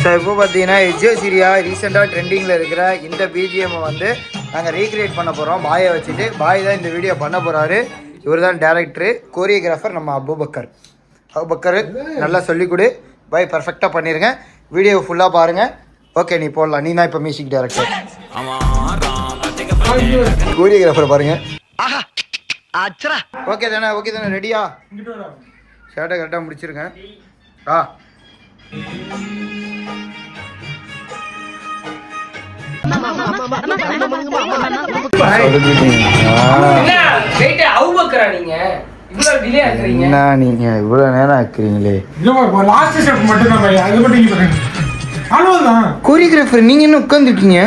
So இப்போ பார்த்தீங்கன்னா எஜ்ஜோ சீரியா ரீசெண்டாக ட்ரெண்டிங்கில் இருக்கிற இந்த பிஜிஎம்மை வந்து நாங்கள் ரீக்ரியேட் பண்ண போகிறோம் பாயை வச்சுட்டு. பாய் தான் இந்த வீடியோ பண்ண போகிறாரு. இவர் தான் டேரக்டரு, கோரியோகிராஃபர் நம்ம அபுபக்கர். அபுபக்கர் நல்லா சொல்லிக் கொடு பாய், பர்ஃபெக்டாக பண்ணிடுங்க. வீடியோ ஃபுல்லாக பாருங்கள். ஓகே, நீ போடலாம். நீ தான் இப்போ மியூசிக் டேரக்டர். கோரியோகிராஃபர் பாருங்கள். ஓகே தானே? ஓகே தானே? ரெடியா? ஷர்ட்டை கரெக்டாக முடிச்சிருங்க. என்ன நீங்க இவ்வளவு நேரம் ஆக்குறீங்களே? கோரியோகிராஃபர் நீங்க என்ன உட்கார்ந்துருக்கீங்க?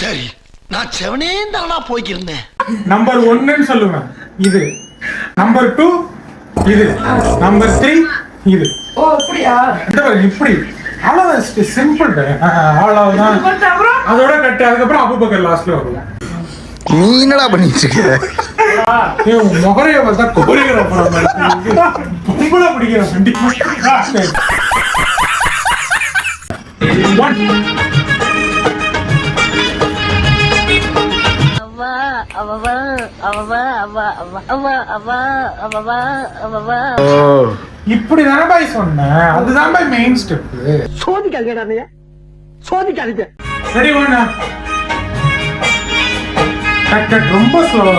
சரி, நான் செவனே தானா போய்க்கிருந்தேன். நம்பர் 1 சொல்லுவேன் இது, நம்பர் 2 இது, நம்பர் 3 இது. ஓ அப்படியா? இப்படி அவ்வளவுதான், சிம்பிள். அவ்வளவுதான். அதோட கட்டு. அதுக்கப்புறம் அபுபக்கர் லாஸ்ட்ல வருவோம். நீ என்னடா பண்ணிட்டு இருக்க? முகரைய பார்த்தா கோரியோகிராஃபர் பொம்பளை பிடிக்கிற வண்டி. இப்படி தானே பாய் சொன்னேன். அதுதான் பாய் மெயின் ஸ்டெப். சோதிக்காதீங்க, சோதிக்காதீங்க. ரெடி ஒண்ணா? ரொம்ப ஸ்லோவா.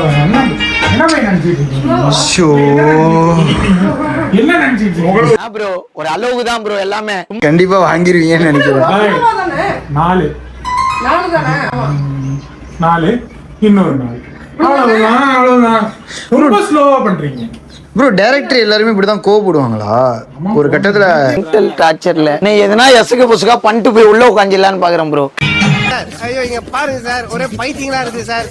என்ன பாய் நினைச்சிட்டு என்ன நினைச்சிட்டு ப்ரோ? ஒரு அளவுக்கு தான் ப்ரோ எல்லாமே. கண்டிப்பா வாங்கிருவீங்கன்னு நினைக்கிறேன். 4 இன்னொரு 4. அவ்வளவுதான், அவ்வளவுதான். ரொம்ப ஸ்லோவா பண்றீங்க ப்ரோ. டைரக்டர் எல்லாருமே இப்படிதான் கோவப்படுவாங்களா ஒரு கட்டத்துல? மென்டல் டார்ச்சர்ல நீ எதனா எசுக்கு புசுக்கா பண்ணிட்டு போய் உள்ள உட்காந்துலான்னு பாக்குறேன் ப்ரோ. ஐயோ இங்க பாருங்க சார், ஒரே பைத்தியங்களா இருக்கு சார்.